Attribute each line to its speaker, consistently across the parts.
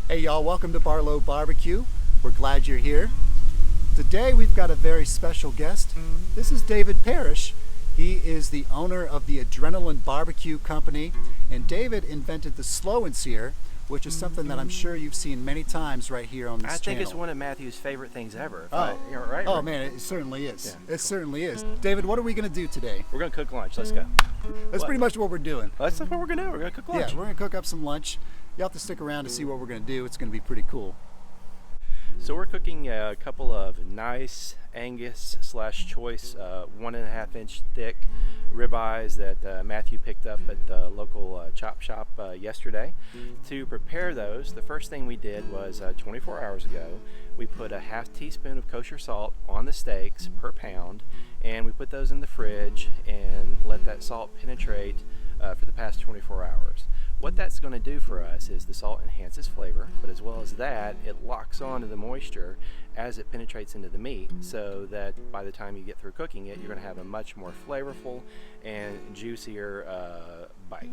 Speaker 1: Hey y'all, welcome to Barlow BBQ. We're glad you're here. Today we've got a very special guest. This is David Parrish. He is the owner of the Adrenaline Barbecue Company, and David invented the Slow and Sear, which is something that I'm sure you've seen many times right here on this channel.
Speaker 2: I think it's one of Matthew's favorite things ever.
Speaker 1: Right? Oh man, it certainly is. Yeah, certainly is. David, what are we going to do today?
Speaker 2: We're going to cook lunch. Let's go.
Speaker 1: That's pretty much what we're doing.
Speaker 2: That's what we're going to do. We're going to cook lunch.
Speaker 1: Yeah, we're going to cook up some lunch. You'll have to stick around to see what we're going to do. It's going to be pretty cool.
Speaker 2: So we're cooking a couple of nice Angus / choice 1.5 inch thick ribeyes that Matthew picked up at the local chop shop yesterday. To prepare those, the first thing we did was 24 hours ago, we put a ½ teaspoon of kosher salt on the steaks per pound, and we put those in the fridge and let that salt penetrate for the past 24 hours. What that's going to do for us is the salt enhances flavor, but as well as that, it locks onto the moisture as it penetrates into the meat, so that by the time you get through cooking it, you're going to have a much more flavorful and juicier bite.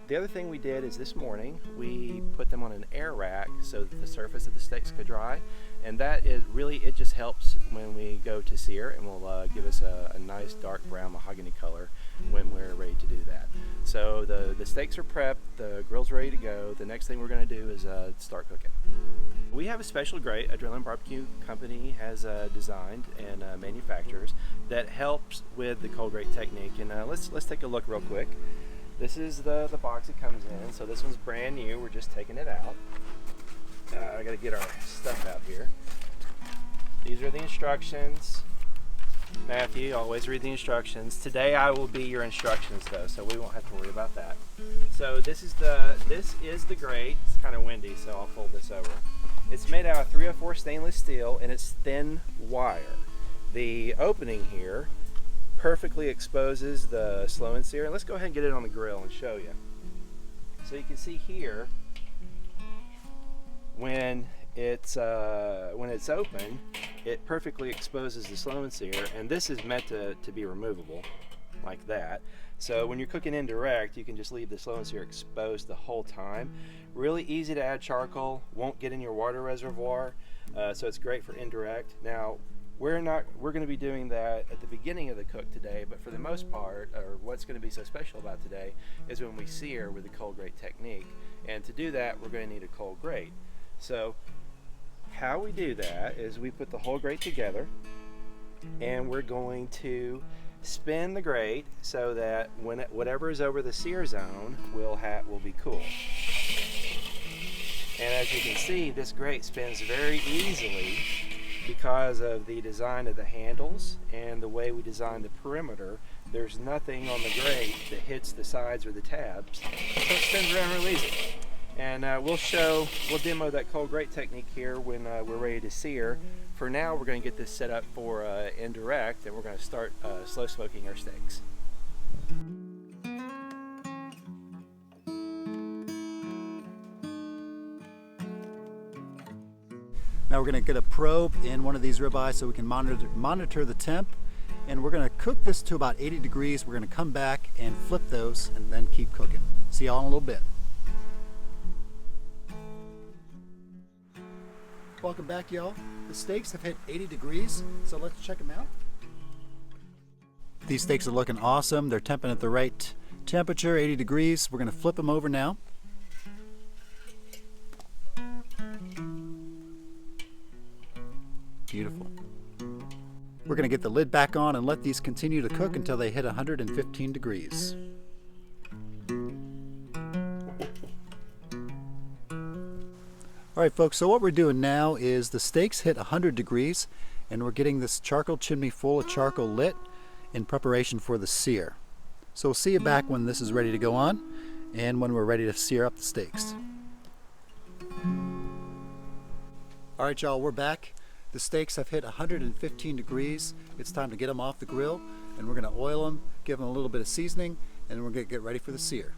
Speaker 2: The other thing we did is this morning we put them on an air rack so that the surface of the steaks could dry, and that is really, it just helps when we go to sear, and will give us a nice dark brown mahogany color when we're ready to do that. So the steaks are prepped, the grill's ready to go. The next thing we're going to do is start cooking. We have a special grate Adrenaline Barbecue Company has designed and manufactures that helps with the Cold Grate Technique. And let's take a look real quick. This is the box it comes in. So this one's brand new. We're just taking it out. I got to get our stuff out here. These are the instructions. Matthew, always read the instructions. Today I will be your instructions though, so we won't have to worry about that. So this is the grate. It's kind of windy, so I'll fold this over. It's made out of 304 stainless steel, and it's thin wire. The opening here perfectly exposes the slow and sear. And let's go ahead and get it on the grill and show you. So you can see here, when it's open, it perfectly exposes the slow and sear, and this is meant to be removable like that. So when you're cooking indirect, you can just leave the slow and sear exposed the whole time. Really easy to add charcoal, won't get in your water reservoir, so it's great for indirect. Now we're going to be doing that at the beginning of the cook today, but for the most part, or what's going to be so special about today, is when we sear with the Cold Grate Technique. And to do that, we're going to need a cold grate. So how we do that is we put the whole grate together, and we're going to spin the grate so that whatever is over the sear zone will be cool. And as you can see, this grate spins very easily because of the design of the handles and the way we designed the perimeter. There's nothing on the grate that hits the sides or the tabs, so it spins around real easy. And we'll demo that Cold Grate Technique here when we're ready to sear. For now, we're going to get this set up for indirect, and we're going to start slow smoking our steaks.
Speaker 1: Now we're going to get a probe in one of these ribeyes so we can monitor the temp, and we're going to cook this to about 80 degrees. We're going to come back and flip those and then keep cooking. See y'all in a little bit. Welcome back, y'all. The steaks have hit 80 degrees, so let's check them out. These steaks are looking awesome. They're temping at the right temperature, 80 degrees. We're going to flip them over now. Beautiful. We're going to get the lid back on and let these continue to cook until they hit 115 degrees. Alright folks, so what we're doing now is the steaks hit 100 degrees, and we're getting this charcoal chimney full of charcoal lit in preparation for the sear. So we'll see you back when this is ready to go on and when we're ready to sear up the steaks. Alright y'all, we're back. The steaks have hit 115 degrees. It's time to get them off the grill, and we're going to oil them, give them a little bit of seasoning, and we're going to get ready for the sear.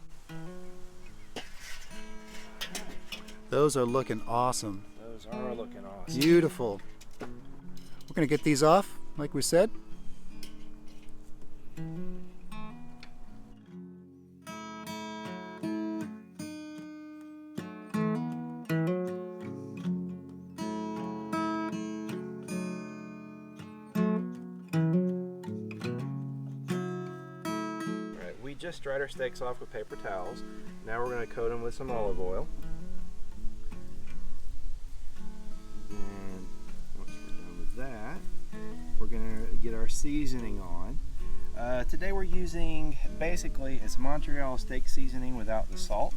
Speaker 1: Those are looking awesome.
Speaker 2: Those are looking awesome.
Speaker 1: Beautiful. We're going to get these off, like we said.
Speaker 2: We just dried our steaks off with paper towels. Now we're going to coat them with some olive oil. And once we're done with that, we're going to get our seasoning on. Today we're using, basically, it's Montreal steak seasoning without the salt.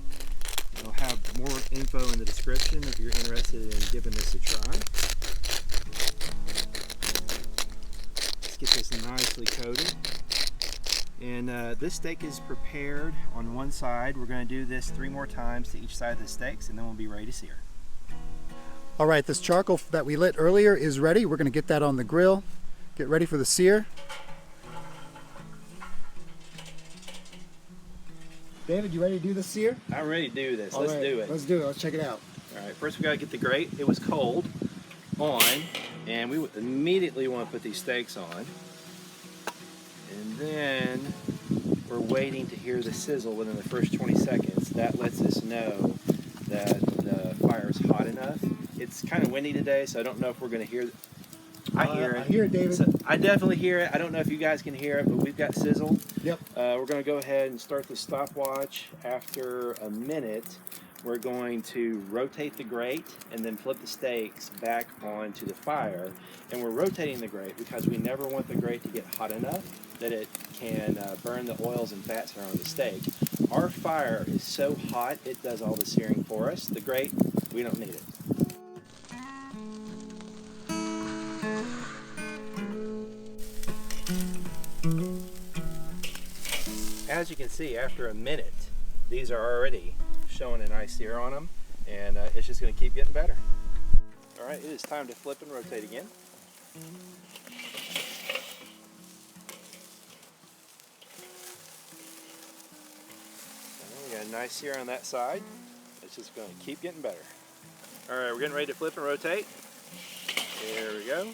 Speaker 2: We'll have more info in the description if you're interested in giving this a try. Let's get this nicely coated. And this steak is prepared on one side. We're going to do this 3 more times to each side of the steaks, and then we'll be ready to sear.
Speaker 1: All right, this charcoal that we lit earlier is ready. We're going to get that on the grill. Get ready for the sear. David, you ready to do the sear?
Speaker 2: I'm ready to do this.
Speaker 1: All
Speaker 2: Let's
Speaker 1: right,
Speaker 2: do it.
Speaker 1: Let's do it. Let's check it out.
Speaker 2: All right, first we got to get the grate. It was cold on, and we immediately want to put these steaks on. And then we're waiting to hear the sizzle within the first 20 seconds. That lets us know that the fire is hot enough. It's kind of windy today, so I don't know if we're going to hear it. I hear it.
Speaker 1: I hear it, David.
Speaker 2: So I definitely hear it. I don't know if you guys can hear it, but we've got sizzle.
Speaker 1: Yep.
Speaker 2: We're going to go ahead and start the stopwatch. After a minute, we're going to rotate the grate and then flip the steaks back onto the fire. And we're rotating the grate because we never want the grate to get hot enough that it can burn the oils and fats that are on the steak. Our fire is so hot, it does all the searing for us. The grate, we don't need it. As you can see, after a minute, these are already showing a nice sear on them, and it's just going to keep getting better. All right, it is time to flip and rotate again. And we got a nice sear on that side. It's just going to keep getting better. All right, we're getting ready to flip and rotate. There we go.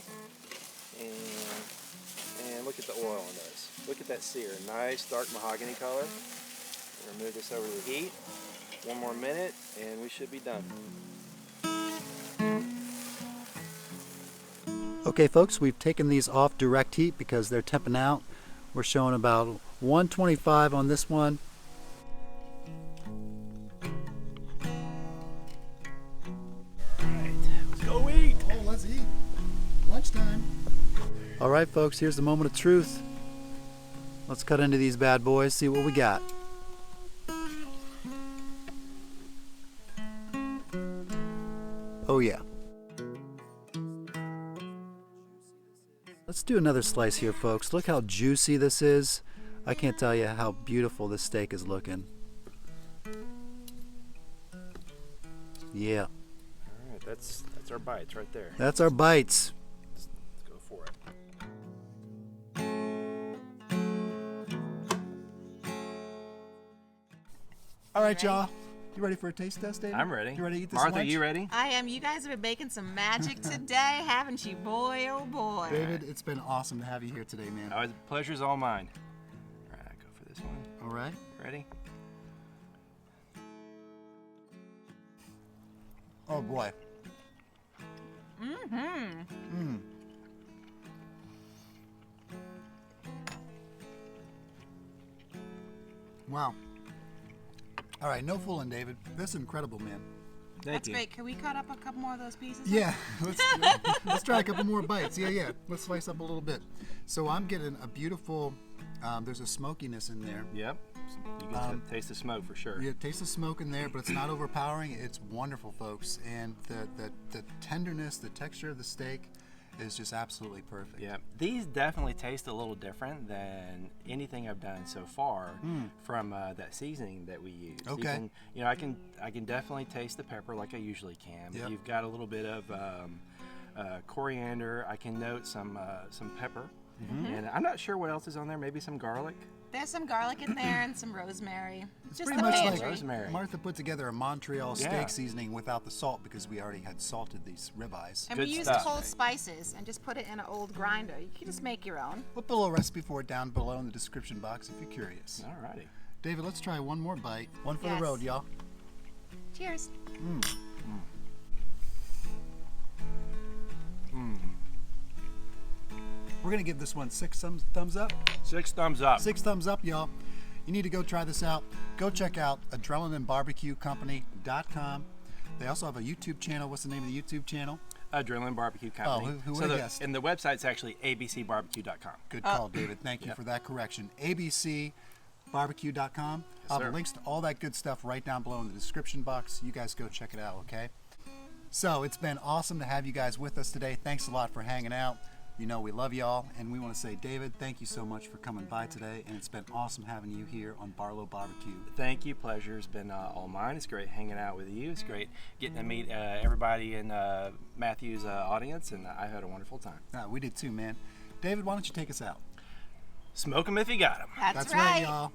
Speaker 2: And look at the oil on those. Look at that sear, nice dark mahogany color. We're gonna move this over to the heat. 1 more minute and we should be done.
Speaker 1: Okay folks, we've taken these off direct heat because they're temping out. We're showing about 125 on this one.
Speaker 2: Alright, let's go eat!
Speaker 1: Oh, let's eat. Lunchtime. Alright folks, here's the moment of truth. Let's cut into these bad boys, see what we got. Oh yeah. Let's do another slice here folks. Look how juicy this is. I can't tell you how beautiful this steak is looking. Yeah.
Speaker 2: Alright, that's our bites right there.
Speaker 1: That's our bites.
Speaker 2: Let's go for it.
Speaker 1: All right, y'all. You ready for a taste test, David?
Speaker 2: I'm ready.
Speaker 1: You ready to eat this
Speaker 2: Martha,
Speaker 1: lunch?
Speaker 2: you ready?
Speaker 3: I am. You guys have been making some magic today, haven't you? Boy, oh boy.
Speaker 1: David, it's been awesome to have you here today, man.
Speaker 2: The pleasure's all mine. All right, go for this one.
Speaker 1: All right.
Speaker 2: Ready?
Speaker 1: Oh boy.
Speaker 3: Mm-hmm.
Speaker 1: Wow. All right, no fooling, David. This is incredible, man.
Speaker 3: That's great. Can we cut up a couple more of those pieces?
Speaker 1: Yeah, let's try a couple more bites. Yeah. Let's slice up a little bit. So I'm getting a beautiful, there's a smokiness in there.
Speaker 2: Yep. You can taste the smoke for sure.
Speaker 1: Yeah, taste the smoke in there, but it's not overpowering. It's wonderful, folks. And the tenderness, the texture of the steak is just absolutely perfect.
Speaker 2: Yeah, these definitely taste a little different than anything I've done so far from that seasoning that we use.
Speaker 1: Okay.
Speaker 2: I can definitely taste the pepper like I usually can.
Speaker 1: Yep.
Speaker 2: You've got a little bit of coriander. I can note some pepper And I'm not sure what else is on there. Maybe some garlic.
Speaker 3: There's some garlic in there and some rosemary.
Speaker 1: It's
Speaker 3: Just
Speaker 1: pretty
Speaker 3: the
Speaker 1: much
Speaker 3: pantry.
Speaker 1: like
Speaker 2: Rosemary.
Speaker 1: Martha put together a Montreal
Speaker 2: Yeah.
Speaker 1: steak seasoning without the salt because we already had salted these ribeyes.
Speaker 3: And
Speaker 2: Good
Speaker 3: we used
Speaker 2: stuff.
Speaker 3: whole spices and just put it in an old grinder. You can just make your own.
Speaker 1: We'll put a little recipe for it down below in the description box if you're curious.
Speaker 2: Alrighty.
Speaker 1: David, let's try one more bite. One for
Speaker 3: Yes.
Speaker 1: the road, y'all.
Speaker 3: Cheers.
Speaker 1: We're gonna give this one 6 thumbs up.
Speaker 2: 6 thumbs up.
Speaker 1: 6 thumbs up, y'all. You need to go try this out. Go check out adrenalinebarbecuecompany.com. They also have a YouTube channel. What's the name of the YouTube channel?
Speaker 2: Adrenaline Barbecue Company.
Speaker 1: who
Speaker 2: so
Speaker 1: would've
Speaker 2: the,
Speaker 1: guessed?
Speaker 2: And the website's actually abcbarbecue.com.
Speaker 1: Good call, David. Thank you for that correction. abcbarbecue.com. I'll have
Speaker 2: sir.
Speaker 1: links to all that good stuff right down below in the description box. You guys go check it out, okay? So it's been awesome to have you guys with us today. Thanks a lot for hanging out. You know we love y'all, and we want to say, David, thank you so much for coming by today, and it's been awesome having you here on Barlow BBQ.
Speaker 2: Thank you. Pleasure's been all mine. It's great hanging out with you. It's great getting to meet everybody in Matthew's audience, and I had a wonderful time.
Speaker 1: We did too, man. David, why don't you take us out?
Speaker 2: Smoke 'em if you got 'em.
Speaker 3: That's
Speaker 1: right,
Speaker 3: right.
Speaker 1: y'all.